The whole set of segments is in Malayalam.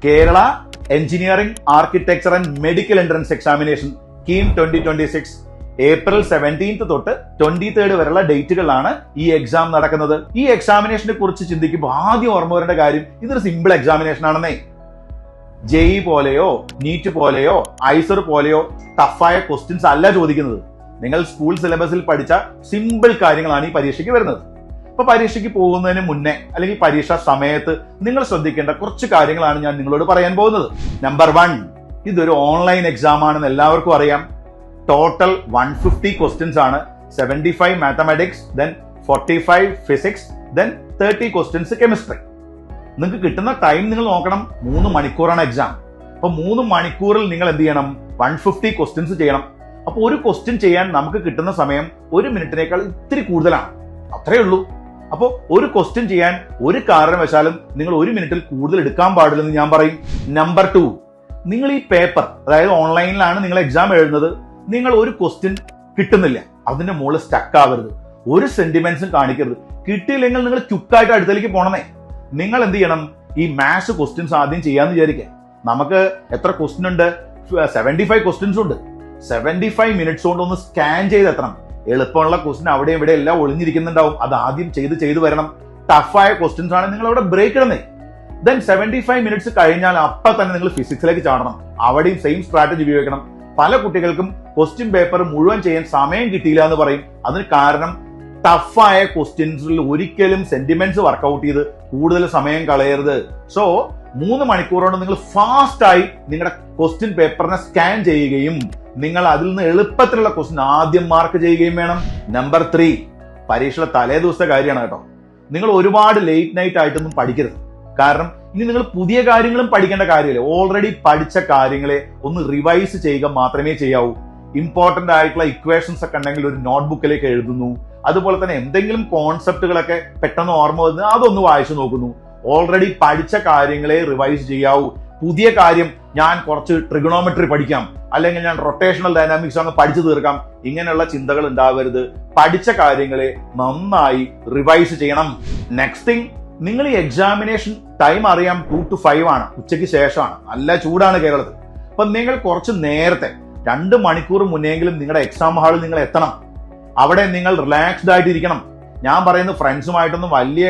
Kerala engineering architecture and medical entrance examination KEAM 2026 April 17 തൊട്ട് 23 വരെയുള്ള ഡേറ്റുകളിലാണ് ഈ എക്സാം നടക്കുന്നത്. ഈ എക്സാമിനേഷനെ കുറിച്ച് ചിന്തിക്കുമ്പോൾ ആദ്യം ഓർമ്മ വരേണ്ട കാര്യം ഇതൊരു സിമ്പിൾ എക്സാമിനേഷൻ ആണെന്നേ. ജെഇ പോലെയോ നീറ്റ് പോലെയോ ഐസർ പോലെയോ ടഫായ ക്വസ്റ്റ്യൻസ് അല്ല ചോദിക്കുന്നത്. നിങ്ങൾ സ്കൂൾ സിലബസിൽ പഠിച്ച സിമ്പിൾ കാര്യങ്ങളാണ് ഈ പരീക്ഷയ്ക്ക് വരുന്നത്. അപ്പൊ പരീക്ഷയ്ക്ക് പോകുന്നതിന് മുന്നേ അല്ലെങ്കിൽ പരീക്ഷാ സമയത്ത് നിങ്ങൾ ശ്രദ്ധിക്കേണ്ട കുറച്ച് കാര്യങ്ങളാണ് ഞാൻ നിങ്ങളോട് പറയാൻ പോകുന്നത്. നമ്പർ 1, ഇതൊരു ഓൺലൈൻ എക്സാം ആണെന്ന് എല്ലാവർക്കും അറിയാം. ടോട്ടൽ 150 ക്വസ്റ്റ്യൻസ് ആണ്. 75 mathematics, then 45 physics, then 30 questions chemistry. നിങ്ങൾക്ക് കിട്ടുന്ന ടൈം നിങ്ങൾ നോക്കണം. 3 മണിക്കൂറാണ് എക്സാം. അപ്പൊ 3 മണിക്കൂറിൽ നിങ്ങൾ എന്ത് ചെയ്യണം? 150 ക്വസ്റ്റ്യൻസ് ചെയ്യണം. അപ്പൊ ഒരു ക്വസ്റ്റ്യൻ ചെയ്യാൻ നമുക്ക് കിട്ടുന്ന സമയം 1 മിനിറ്റിനേക്കാൾ ഇത്തിരി കൂടുതലാണ്. അത്രേ ഉള്ളൂ. അപ്പോ ഒരു ക്വസ്റ്റ്യൻ ചെയ്യാൻ ഒരു കാരണവശാലും നിങ്ങൾ 1 മിനിറ്റിൽ കൂടുതൽ എടുക്കാൻ പാടില്ലെന്ന് ഞാൻ പറയും. നമ്പർ 2, നിങ്ങൾ ഈ പേപ്പർ, അതായത് ഓൺലൈനിലാണ് നിങ്ങൾ എക്സാം എഴുതുന്നത്, നിങ്ങൾ ഒരു ക്വസ്റ്റ്യൻ കിട്ടുന്നില്ല, അതിന്റെ മുകളിൽ സ്റ്റക്ക് ആവരുത്. ഒരു സെന്റിമെന്റ്സും കാണിക്കരുത്. കിട്ടിയില്ലെങ്കിൽ നിങ്ങൾ ക്യുക്കായിട്ട് അടുത്തേക്ക് പോണമേ. നിങ്ങൾ എന്ത് ചെയ്യണം? ഈ മാത്സ് ക്വസ്റ്റ്യൻസ് ആദ്യം ചെയ്യാന്ന് വിചാരിക്കുക. നമുക്ക് എത്ര ക്വസ്റ്റ്യൻ ഉണ്ട്? 75 ക്വസ്റ്റ്യൻസ് ഉണ്ട്. 75 മിനിറ്റ്സ് കൊണ്ട് ഒന്ന് സ്കാൻ ചെയ്തെത്തണം. എളുപ്പമുള്ള ക്വസ്റ്റ്യൻ അവിടെ ഇവിടെ എല്ലാം ഒളിഞ്ഞിരിക്കുന്നുണ്ടാവും. അത് ആദ്യം ചെയ്ത് വരണം. ടഫായ ക്വസ്റ്റ്യൻസ് ആണ് നിങ്ങൾ അവിടെ ബ്രേക്ക് ഇടുന്നേ. ദെൻ 75 മിനിറ്റ്സ് കഴിഞ്ഞാൽ അപ്പൊ തന്നെ നിങ്ങൾ ഫിസിക്സിലേക്ക് ചാടണം. അവിടെയും സെയിം സ്ട്രാറ്റജി ഉപയോഗിക്കണം. പല കുട്ടികൾക്കും ക്വസ്റ്റ്യൻ പേപ്പർ മുഴുവൻ ചെയ്യാൻ സമയം കിട്ടിയില്ല എന്ന് പറയും. അതിന് കാരണം ടഫായ ക്വസ്റ്റ്യൻസിൽ ഒരിക്കലും സെന്റിമെന്റ്സ് വർക്ക്ഔട്ട് ചെയ്ത് കൂടുതൽ സമയം കളയരുത്. സോ 3 മണിക്കൂർ കൊണ്ട് നിങ്ങൾ ഫാസ്റ്റ് ആയി നിങ്ങളുടെ ക്വസ്റ്റ്യൻ പേപ്പറിനെ സ്കാൻ ചെയ്യുകയും നിങ്ങൾ അതിൽ നിന്ന് എളുപ്പത്തിലുള്ള ക്വസ്റ്റ്യൻ ആദ്യം മാർക്ക് ചെയ്യുകയും വേണം. നമ്പർ 3, പരീക്ഷയുടെ തലേ ദിവസത്തെ കാര്യമാണ് കേട്ടോ. നിങ്ങൾ ഒരുപാട് ലേറ്റ് നൈറ്റ് ആയിട്ടൊന്നും പഠിക്കരുത്. കാരണം ഇനി നിങ്ങൾ പുതിയ കാര്യങ്ങളും പഠിക്കേണ്ട കാര്യമില്ല. ഓൾറെഡി പഠിച്ച കാര്യങ്ങളെ ഒന്ന് റിവൈസ് ചെയ്യുക മാത്രമേ ചെയ്യാവൂ. ഇമ്പോർട്ടന്റ് ആയിട്ടുള്ള ഇക്വേഷൻസ് ഒക്കെ ഉണ്ടെങ്കിൽ ഒരു നോട്ട്ബുക്കിലേക്ക് എഴുതുന്നു. അതുപോലെ തന്നെ എന്തെങ്കിലും കോൺസെപ്റ്റുകളൊക്കെ പെട്ടെന്ന് ഓർമ്മ വന്ന് അതൊന്ന് വായിച്ചു നോക്കുന്നു. ഓൾറെഡി പഠിച്ച കാര്യങ്ങളെ റിവൈസ് ചെയ്യാവൂ. പുതിയ കാര്യം ഞാൻ കുറച്ച് ട്രിഗണോമെട്രി പഠിക്കാം, അല്ലെങ്കിൽ ഞാൻ റൊട്ടേഷണൽ ഡൈനാമിക്സ് അങ്ങ് പഠിച്ചു തീർക്കാം, ഇങ്ങനെയുള്ള ചിന്തകൾ ഉണ്ടാവരുത്. പഠിച്ച കാര്യങ്ങളെ നന്നായി റിവൈസ് ചെയ്യണം. നെക്സ്റ്റ് തിങ്, നിങ്ങൾ ഈ എക്സാമിനേഷൻ ടൈം അറിയാം 2 to 5 ആണ്. ഉച്ചയ്ക്ക് ശേഷമാണ്. നല്ല ചൂടാണ് കേരളത്തിൽ. അപ്പൊ നിങ്ങൾ കുറച്ച് നേരത്തെ 2 മണിക്കൂർ മുന്നെങ്കിലും നിങ്ങളുടെ എക്സാം ഹാളിൽ നിങ്ങൾ എത്തണം. അവിടെ നിങ്ങൾ റിലാക്സ്ഡ് ആയിട്ടിരിക്കണം. ഞാൻ പറയുന്നത് ഫ്രണ്ട്സുമായിട്ടൊന്നും വലിയ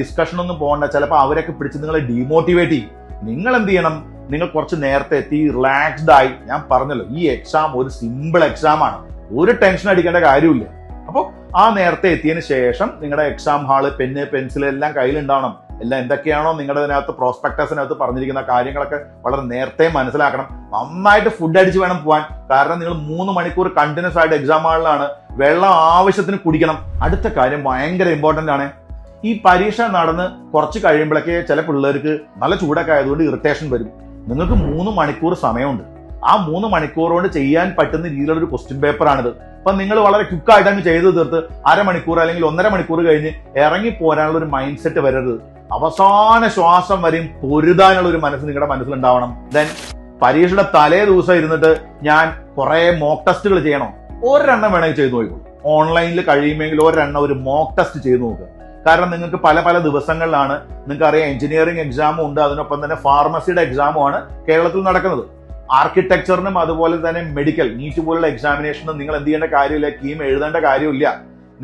ഡിസ്കഷൻ ഒന്നും പോകണ്ട. ചിലപ്പോൾ അവരൊക്കെ പിടിച്ച് നിങ്ങളെ ഡീമോട്ടിവേറ്റ് ചെയ്യും. നിങ്ങൾ എന്ത് ചെയ്യണം? നിങ്ങൾ കുറച്ച് നേരത്തെ എത്തി റിലാക്സ്ഡ് ആയി. ഞാൻ പറഞ്ഞല്ലോ, ഈ എക്സാം ഒരു സിമ്പിൾ എക്സാം ആണ്. ഒരു ടെൻഷൻ അടിക്കേണ്ട കാര്യമില്ല. അപ്പോൾ ആ നേരത്തെ എത്തിയതിനു ശേഷം നിങ്ങളുടെ എക്സാം ഹാള്, പെന്ന്, പെൻസിൽ എല്ലാം കയ്യിലുണ്ടാവണം. എല്ലാം എന്തൊക്കെയാണോ നിങ്ങളുടെ അതിനകത്ത് പ്രോസ്പെക്ടസിനകത്ത് പറഞ്ഞിരിക്കുന്ന കാര്യങ്ങളൊക്കെ വളരെ നേരത്തെ മനസ്സിലാക്കണം. നന്നായിട്ട് ഫുഡ് അടിച്ച് വേണം പോകാൻ. കാരണം നിങ്ങൾ 3 മണിക്കൂർ കണ്ടിന്യൂസ് ആയിട്ട് എക്സാം ഹാളിലാണ്. വെള്ളം ആവശ്യത്തിന് കുടിക്കണം. അടുത്ത കാര്യം ഭയങ്കര ഇമ്പോർട്ടന്റ് ആണ്. ഈ പരീക്ഷ നടന്ന് കുറച്ച് കഴിയുമ്പോഴൊക്കെ ചില പിള്ളേർക്ക് നല്ല ചൂടൊക്കെ ആയതുകൊണ്ട് ഇറിറ്റേഷൻ വരും. നിങ്ങൾക്ക് 3 മണിക്കൂർ സമയമുണ്ട്. ആ 3 മണിക്കൂർ കൊണ്ട് ചെയ്യാൻ പറ്റുന്ന രീതിയിലുള്ള ഒരു ക്വസ്റ്റ്യൻ പേപ്പർ ആണിത്. അപ്പൊ നിങ്ങൾ വളരെ ക്വിക്കായിട്ട് അങ്ങ് ചെയ്ത് തീർത്ത് അരമണിക്കൂർ അല്ലെങ്കിൽ 1.5 മണിക്കൂർ കഴിഞ്ഞ് ഇറങ്ങി പോരാനുള്ള ഒരു മൈൻഡ് സെറ്റ് വരരുത്. അവസാന ശ്വാസം വരെയും പൊരുതാനുള്ള ഒരു മനസ്സ് നിങ്ങളുടെ മനസ്സിലുണ്ടാവണം. ദെൻ പരീക്ഷയുടെ തലേ ദിവസം ഇരുന്നിട്ട് ഞാൻ കുറെ മോക്ക് ടെസ്റ്റുകൾ ചെയ്യണോ? ഒരെണ്ണം വേണമെങ്കിൽ ചെയ്ത് നോക്കൂ. ഓൺലൈനിൽ കഴിയുമെങ്കിൽ ഒരെണ്ണം ഒരു മോക്ക് ടെസ്റ്റ് ചെയ്ത് നോക്കുക. കാരണം നിങ്ങൾക്ക് പല ദിവസങ്ങളിലാണ്, നിങ്ങൾക്ക് അറിയാം, എഞ്ചിനീയറിംഗ് എക്സാമും ഉണ്ട്, അതിനൊപ്പം തന്നെ ഫാർമസിയുടെ എക്സാമും ആണ് കേരളത്തിൽ നടക്കുന്നത്. ആർക്കിടെക്ചറിനും അതുപോലെ തന്നെ മെഡിക്കൽ, നീറ്റ് പോലുള്ള എക്സാമിനേഷനും നിങ്ങൾ എന്ത് ചെയ്യേണ്ട കാര്യമില്ല, കീം എഴുതേണ്ട കാര്യമില്ല.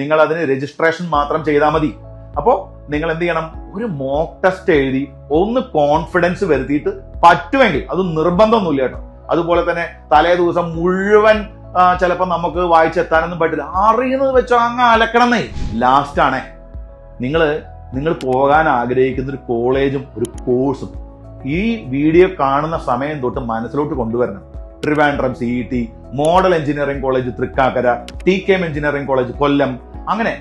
നിങ്ങൾ അതിന് രജിസ്ട്രേഷൻ മാത്രം ചെയ്താൽ മതി. അപ്പോ നിങ്ങൾ എന്ത് ചെയ്യണം? ഒരു മോക്ക് ടെസ്റ്റ് എഴുതി ഒന്ന് കോൺഫിഡൻസ് വരുത്തിയിട്ട് പറ്റുമെങ്കിൽ, അത് നിർബന്ധമൊന്നുമില്ല കേട്ടോ. അതുപോലെ തന്നെ തലേ ദിവസം മുഴുവൻ ചിലപ്പോൾ നമുക്ക് വായിച്ചെത്താനൊന്നും പറ്റില്ല. അറിയുന്നത് വെച്ചോ അങ്ങ് അലക്കണമെന്നേ. ലാസ്റ്റ് ആണേ, നിങ്ങൾ പോകാൻ ആഗ്രഹിക്കുന്ന ഒരു കോളേജും ഒരു കോഴ്സും ഈ വീഡിയോ കാണുന്ന സമയം തൊട്ട് മനസ്സിലോട്ട് കൊണ്ടുവരണം. Trivandrum CET, model engineering college Thrikkakara, TKM engineering college Kollam, അങ്ങനെ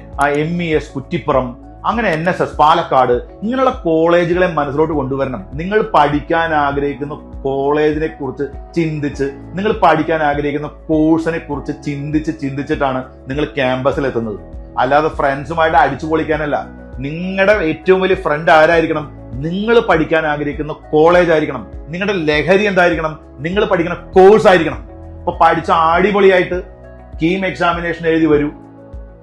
MES കുറ്റിപ്പുറം, അങ്ങനെ NSS പാലക്കാട്, ഇങ്ങനെയുള്ള കോളേജുകളെ മനസ്സിലോട്ട് കൊണ്ടുവരണം. നിങ്ങൾ പഠിക്കാൻ ആഗ്രഹിക്കുന്ന കോളേജിനെ കുറിച്ച് ചിന്തിച്ച്, നിങ്ങൾ പഠിക്കാൻ ആഗ്രഹിക്കുന്ന കോഴ്സിനെ കുറിച്ച് ചിന്തിച്ചിട്ടാണ് നിങ്ങൾ ക്യാമ്പസിൽ എത്തുന്നത്. അല്ലാതെ ഫ്രണ്ട്സുമായിട്ട് അടിച്ചു പൊളിക്കാനല്ല. നിങ്ങളുടെ ഏറ്റവും വലിയ ഫ്രണ്ട് ആരായിരിക്കണം? നിങ്ങൾ പഠിക്കാൻ ആഗ്രഹിക്കുന്ന കോളേജ് ആയിരിക്കണം. നിങ്ങളുടെ ലഹരി എന്തായിരിക്കണം? നിങ്ങൾ പഠിക്കുന്ന കോഴ്സ് ആയിരിക്കണം. അപ്പൊ പഠിച്ച അടിപൊളിയായിട്ട് കീം എക്സാമിനേഷൻ എഴുതി വരൂ.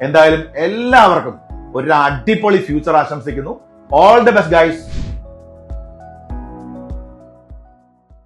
എന്തായാലും എല്ലാവർക്കും ഒരു അടിപൊളി ഫ്യൂച്ചർ ആശംസിക്കുന്നു. All the best guys.